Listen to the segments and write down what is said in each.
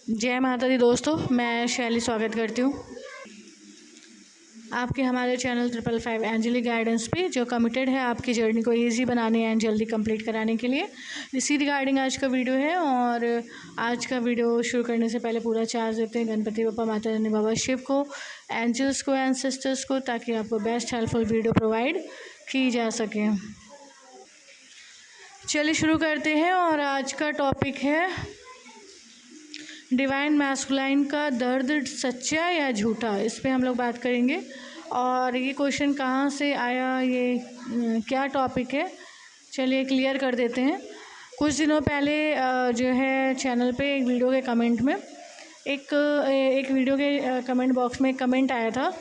जय माता दी दोस्तों, मैं शैली स्वागत करती हूँ आपके हमारे चैनल 555 एंजलिक गाइडेंस पे, जो कमिटेड है आपकी जर्नी को इजी बनाने एंड जल्दी कंप्लीट कराने के लिए। इसी रिगार्डिंग आज का वीडियो है। और आज का वीडियो शुरू करने से पहले पूरा चार्ज देते हैं गणपति बप्पा, माता रानी, बाबा शिव को, एंजल्स को, एंसेस्टर्स को, ताकि आपको बेस्ट हेल्पफुल वीडियो प्रोवाइड की जा सके। चलिए शुरू करते हैं। और आज का टॉपिक है डिवाइन मैस्कुलाइन का दर्द सच्चा या झूठा। इस पे हम लोग बात करेंगे। और ये क्वेश्चन कहाँ से आया, ये क्या टॉपिक है, चलिए क्लियर कर देते हैं। कुछ दिनों पहले जो है चैनल पे एक वीडियो के कमेंट में एक वीडियो के कमेंट बॉक्स में एक कमेंट आया था।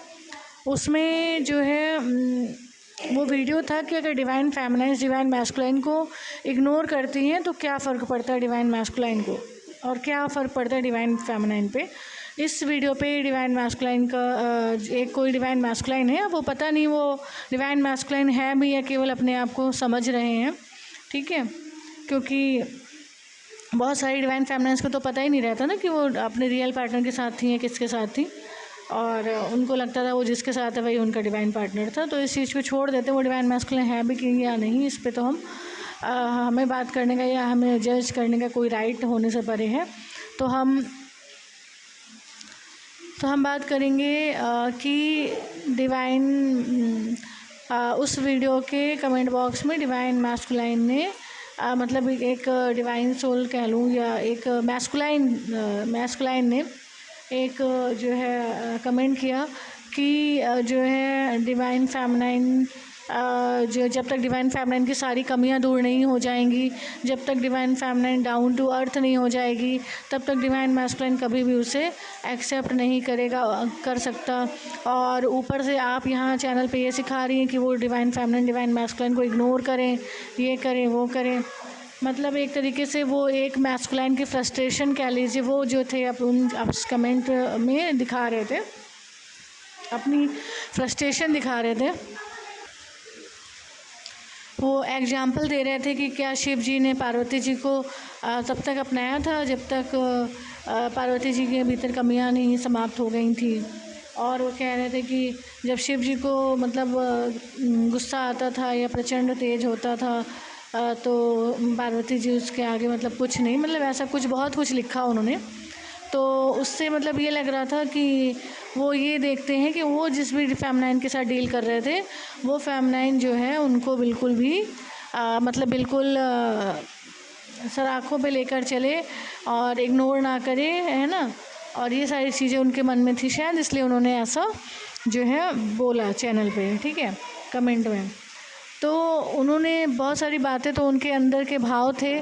उसमें जो है वो वीडियो था कि अगर डिवाइन फेमिनाइन डिवाइन मैस्कुलाइन को इग्नोर करती हैं तो क्या फ़र्क पड़ता है डिवाइन मैस्कुलाइन को, और क्या फ़र्क पड़ता है डिवाइन फेमिनाइन पे। इस वीडियो पे डिवाइन मैस्कुलाइन का एक कोई डिवाइन मैस्कुलाइन है, वो पता नहीं वो डिवाइन मैस्कुलाइन है भी या केवल अपने आप को समझ रहे हैं, ठीक है। क्योंकि बहुत सारी डिवाइन फेमिनाइन्स को तो पता ही नहीं रहता ना कि वो अपने रियल पार्टनर के साथ थी या किसके साथ थी, और उनको लगता था वो जिसके साथ है वही उनका डिवाइन पार्टनर था। तो इस चीज़ को छोड़ देते, वो डिवाइन मैस्कुलाइन है भी कि या नहीं, इस पर तो हमें बात करने का या हमें जज करने का कोई राइट होने से परे है। तो हम बात करेंगे कि डिवाइन उस वीडियो के कमेंट बॉक्स में डिवाइन मैस्कुलाइन ने मतलब एक डिवाइन सोल कह लूँ या एक मैस्कुलाइन ने एक जो है कमेंट किया कि जो है डिवाइन फेमिनाइन जो जब तक डिवाइन फेमिनाइन की सारी कमियां दूर नहीं हो जाएंगी, जब तक divine feminine down to earth नहीं हो जाएगी, तब तक डिवाइन मैस्कुलाइन कभी भी उसे एक्सेप्ट नहीं कर सकता। और ऊपर से आप यहाँ चैनल पे ये सिखा रही हैं कि वो डिवाइन फेमिनाइन डिवाइन मैस्कुलाइन को इग्नोर करें, ये करें वो करें। मतलब एक तरीके से वो एक मैस्कुलाइन की फ्रस्ट्रेशन कह लीजिए, वो जो थे आप कमेंट में दिखा रहे थे, अपनी फ्रस्ट्रेशन दिखा रहे थे। वो एग्जाम्पल दे रहे थे कि क्या शिव जी ने पार्वती जी को तब तक अपनाया था जब तक पार्वती जी के भीतर कमियां नहीं समाप्त हो गई थी। और वो कह रहे थे कि जब शिव जी को मतलब गुस्सा आता था या प्रचंड तेज होता था तो पार्वती जी उसके आगे मतलब कुछ नहीं, मतलब ऐसा कुछ बहुत कुछ लिखा उन्होंने। तो उससे मतलब ये लग रहा था कि वो ये देखते हैं कि वो जिस भी फेमिनाइन के साथ डील कर रहे थे वो फेमिनाइन जो है उनको बिल्कुल भी मतलब बिल्कुल सर आँखों पे लेकर चले और इग्नोर ना करे, है ना। और ये सारी चीज़ें उनके मन में थी शायद, इसलिए उन्होंने ऐसा जो है बोला चैनल पे, ठीक है, कमेंट में। तो उन्होंने बहुत सारी बातें, तो उनके अंदर के भाव थे,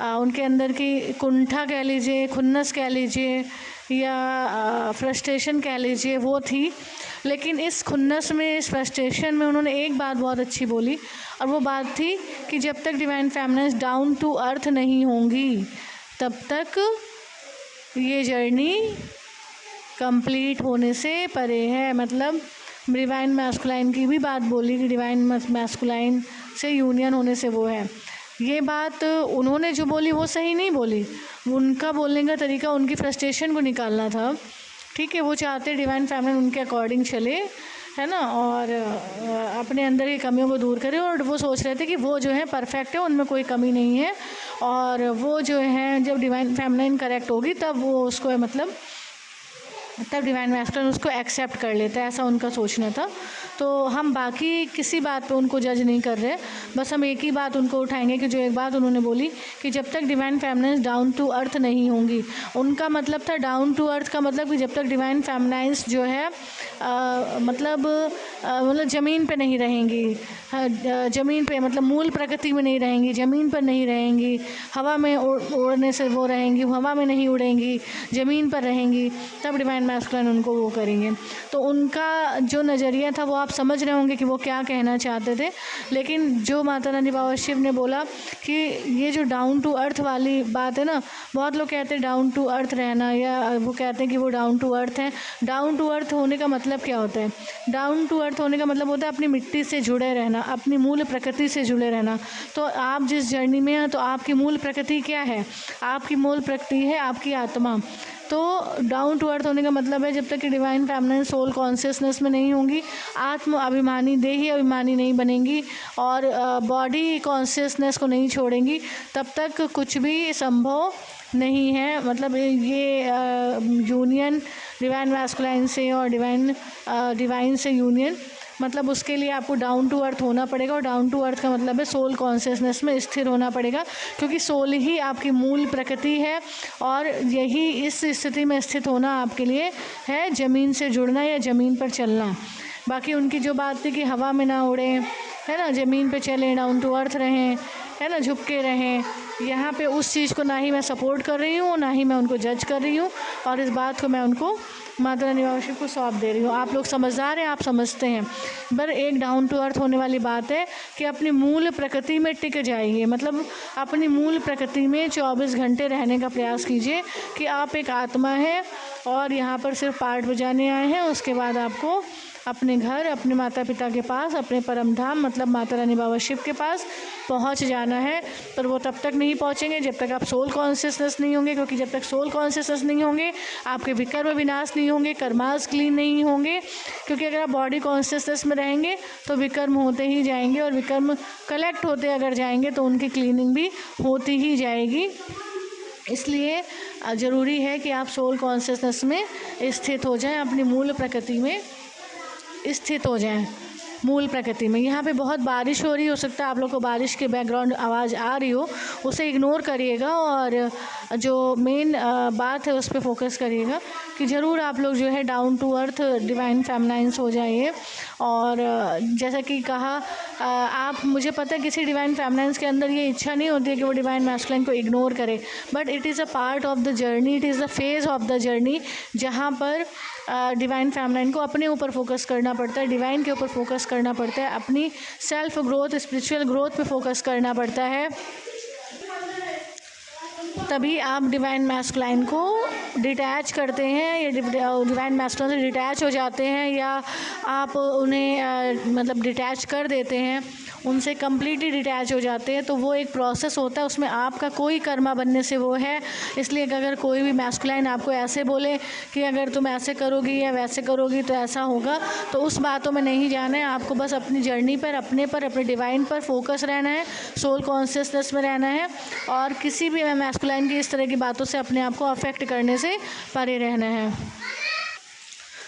उनके अंदर की कुंठा कह लीजिए, खुन्नस कह लीजिए या फ्रस्ट्रेशन कह लीजिए, वो थी। लेकिन इस खुन्नस में, इस फ्रस्ट्रेशन में उन्होंने एक बात बहुत अच्छी बोली, और वो बात थी कि जब तक डिवाइन फेमिनाइन्स डाउन टू अर्थ नहीं होंगी तब तक ये जर्नी कंप्लीट होने से परे है। मतलब डिवाइन मैस्कुलाइन की भी बात बोली कि डिवाइन मैस्कुलाइन से यूनियन होने से वो है। ये बात उन्होंने जो बोली वो सही नहीं बोली, उनका बोलने का तरीका उनकी फ्रस्ट्रेशन को निकालना था, ठीक है। वो चाहते डिवाइन फेमिनाइन उनके अकॉर्डिंग चले, है ना, और अपने अंदर की कमियों को दूर करे। और वो सोच रहे थे कि वो जो है परफेक्ट है, उनमें कोई कमी नहीं है, और वो जो है जब डिवाइन फेमिनाइन करेक्ट होगी तब वो उसको मतलब तब डिवाइन मैस्कुलाइन उसको एक्सेप्ट कर लेता है, ऐसा उनका सोचना था। तो हम बाकी किसी बात पे उनको जज नहीं कर रहे, बस हम एक ही बात उनको उठाएंगे कि जो एक बात उन्होंने बोली कि जब तक डिवाइन फेमिनाइन्स डाउन टू अर्थ नहीं होंगी, उनका मतलब था डाउन टू अर्थ का मतलब कि जब तक डिवाइन फेमिनाइन्स जो है मतलब ज़मीन पे नहीं रहेंगी, ज़मीन पे मतलब मूल प्रकृति में नहीं रहेंगी, ज़मीन पर नहीं रहेंगी, हवा में उड़ने से वो रहेंगी, हवा में नहीं उड़ेंगी, ज़मीन पर रहेंगी, तब डिवाइन मैस्कुलाइन उनको वो करेंगे। तो उनका जो नज़रिया था वो आप समझ रहे होंगे कि वो क्या कहना चाहते थे। लेकिन जो माता रानी बाबा शिव ने बोला कि ये जो डाउन टू अर्थ वाली बात है ना, बहुत लोग कहते हैं डाउन टू अर्थ रहना, या वो कहते हैं कि वो डाउन टू अर्थ है। डाउन टू अर्थ होने का मतलब क्या होता है? डाउन टू अर्थ होने का मतलब होता है अपनी मिट्टी से जुड़े रहना, अपनी मूल प्रकृति से जुड़े रहना। तो आप जिस जर्नी में हैं तो आपकी मूल प्रकृति क्या है? आपकी मूल प्रकृति है आपकी आत्मा, तो डाउन टू अर्थ होने का मतलब है जब तक कि डिवाइन फेमिनिन सोल कॉन्शियसनेस में नहीं होंगी, आत्म अभिमानी देही अभिमानी नहीं बनेंगी और बॉडी कॉन्शियसनेस को नहीं छोड़ेंगी, तब तक कुछ भी संभव नहीं है। मतलब ये यूनियन डिवाइन मैस्कुलाइन से और डिवाइन से यूनियन, मतलब उसके लिए आपको डाउन टू अर्थ होना पड़ेगा। और डाउन टू अर्थ का मतलब है सोल कॉन्शियसनेस में स्थिर होना पड़ेगा, क्योंकि सोल ही आपकी मूल प्रकृति है और यही इस स्थिति में स्थित होना आपके लिए है, ज़मीन से जुड़ना या ज़मीन पर चलना। बाकी उनकी जो बात थी कि हवा में ना उड़े, है ना, ज़मीन पे चलें, डाउन टू अर्थ रहें, है ना, झुक के रहें, यहाँ पे उस चीज़ को ना ही मैं सपोर्ट कर रही हूँ, ना ही मैं उनको जज कर रही हूँ, और इस बात को मैं उनको माता रानी बाबा शिव को सौंप दे रही हूँ। आप लोग समझदार हैं, आप समझते हैं। पर एक डाउन टू अर्थ होने वाली बात है कि अपनी मूल प्रकृति में टिक जाइए, मतलब अपनी मूल प्रकृति में 24 घंटे रहने का प्रयास कीजिए कि आप एक आत्मा है और यहाँ पर सिर्फ पाठ बजाने आए हैं। उसके बाद आपको अपने घर, अपने माता पिता के पास, अपने परम धाम मतलब माता रानी बाबा शिव के पास पहुंच जाना है। पर वो तब तक नहीं पहुंचेंगे जब तक आप सोल कॉन्शियसनेस नहीं होंगे, क्योंकि जब तक सोल कॉन्शियसनेस नहीं होंगे आपके विकर्म विनाश नहीं होंगे, कर्मास क्लीन नहीं होंगे। क्योंकि अगर आप बॉडी कॉन्शियसनेस में रहेंगे तो विकर्म होते ही जाएंगे, और विकर्म कलेक्ट होते अगर जाएंगे तो उनकी क्लीनिंग भी होती ही जाएगी। इसलिए ज़रूरी है कि आप सोल कॉन्शियसनेस में स्थित हो जाएं, अपनी मूल प्रकृति में स्थित हो जाएं, मूल प्रकृति में। यहाँ पे बहुत बारिश हो रही, हो सकता है आप लोग को बारिश के बैकग्राउंड आवाज़ आ रही हो, उसे इग्नोर करिएगा और जो मेन बात है उस पर फोकस करिएगा कि ज़रूर आप लोग जो है डाउन टू अर्थ डिवाइन फेमिनाइंस हो जाइए। और जैसा कि कहा, आप, मुझे पता है किसी डिवाइन फेमिनाइंस के अंदर ये इच्छा नहीं होती है कि वो डिवाइन मैस्कुलाइन को इग्नोर करे, but it is a part of the journey, it is the phase of the journey जहाँ पर डिवाइन फेमिनाइन को अपने ऊपर फोकस करना पड़ता है, डिवाइन के ऊपर फोकस करना पड़ता है, अपनी सेल्फ ग्रोथ, स्पिरिचुअल ग्रोथ पे फोकस करना पड़ता है। तभी आप डिवाइन मैस्कुलाइन को डिटैच करते हैं या डिवाइन मैस्कुलाइन से डिटैच हो जाते हैं, या आप उन्हें मतलब डिटैच कर देते हैं, उनसे कम्प्लीटली डिटैच हो जाते हैं। तो वो एक प्रोसेस होता है, उसमें आपका कोई कर्मा बनने से वो है। इसलिए अगर कोई भी मैस्कुलाइन आपको ऐसे बोले कि अगर तुम ऐसे करोगी या वैसे करोगी तो ऐसा होगा, तो उस बातों में नहीं जाना है। आपको बस अपनी जर्नी पर, अपने डिवाइन पर फोकस रहना है, सोल कॉन्शियसनेस में रहना है, और किसी भी मैस्कुलाइन की इस तरह की बातों से अपने आप को अफेक्ट करने से परे रहना है।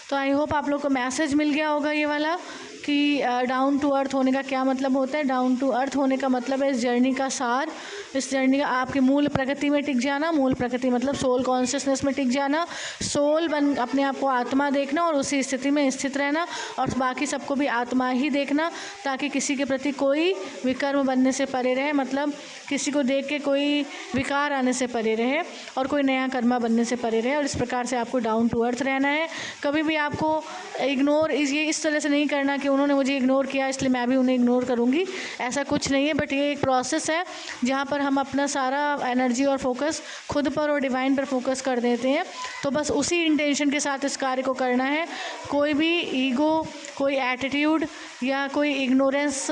तो आई होप आप लोग को मैसेज मिल गया होगा ये वाला कि डाउन टू अर्थ होने का क्या मतलब होता है। डाउन टू अर्थ होने का मतलब है इस जर्नी का सार, इस जर्नी का आपकी मूल प्रकृति में टिक जाना। मूल प्रकृति मतलब सोल कॉन्शियसनेस में टिक जाना, सोल बन अपने आप को आत्मा देखना और उसी स्थिति में स्थित रहना, और बाकी सबको भी आत्मा ही देखना, ताकि किसी के प्रति कोई विकर्म बनने से परे रहे, मतलब किसी को देख के कोई विकार आने से परे रहे और कोई नया कर्मा बनने से परे रहे। और इस प्रकार से आपको डाउन टू अर्थ रहना है। कभी भी आपको इग्नोर ये इस तरह से नहीं करना कि उन्होंने मुझे इग्नोर किया इसलिए मैं भी उन्हें इग्नोर करूँगी, ऐसा कुछ नहीं है। बट ये एक प्रोसेस है जहाँ पर हम अपना सारा एनर्जी और फोकस खुद पर और डिवाइन पर फोकस कर देते हैं। तो बस उसी इंटेंशन के साथ इस कार्य को करना है। कोई भी ईगो, कोई एटीट्यूड या कोई इग्नोरेंस,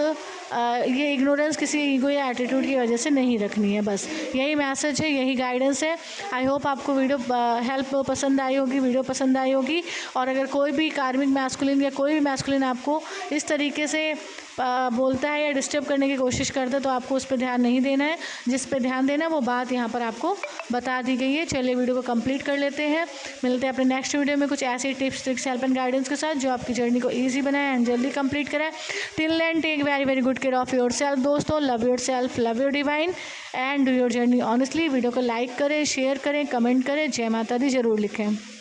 ये इग्नोरेंस किसी ईगो या एटीट्यूड की वजह से नहीं रखनी है। बस यही मैसेज है, यही गाइडेंस है। आई होप आपको वीडियो हेल्प पसंद आई होगी, वीडियो पसंद आई होगी। और अगर कोई भी कार्मिक मैस्कुलिन या कोई भी मैस्कुलिन आपको इस तरीके से बोलता है या डिस्टर्ब करने की कोशिश करता है तो आपको उस पर ध्यान नहीं देना है। जिस पे ध्यान देना है वो बात यहाँ पर आपको बता दी गई है। चलिए वीडियो को कंप्लीट कर लेते हैं, मिलते हैं अपने नेक्स्ट वीडियो में कुछ ऐसे tips, tricks, help and guidance के साथ जो आपकी जर्नी को ईजी बनाए एंड जल्दी कंप्लीट कराए। Till then take very very good care of yourself दोस्तों। Love yourself, love your divine and do your journey honestly. Video को लाइक करें, शेयर करें, कमेंट करें, जय माता दी ज़रूर लिखें।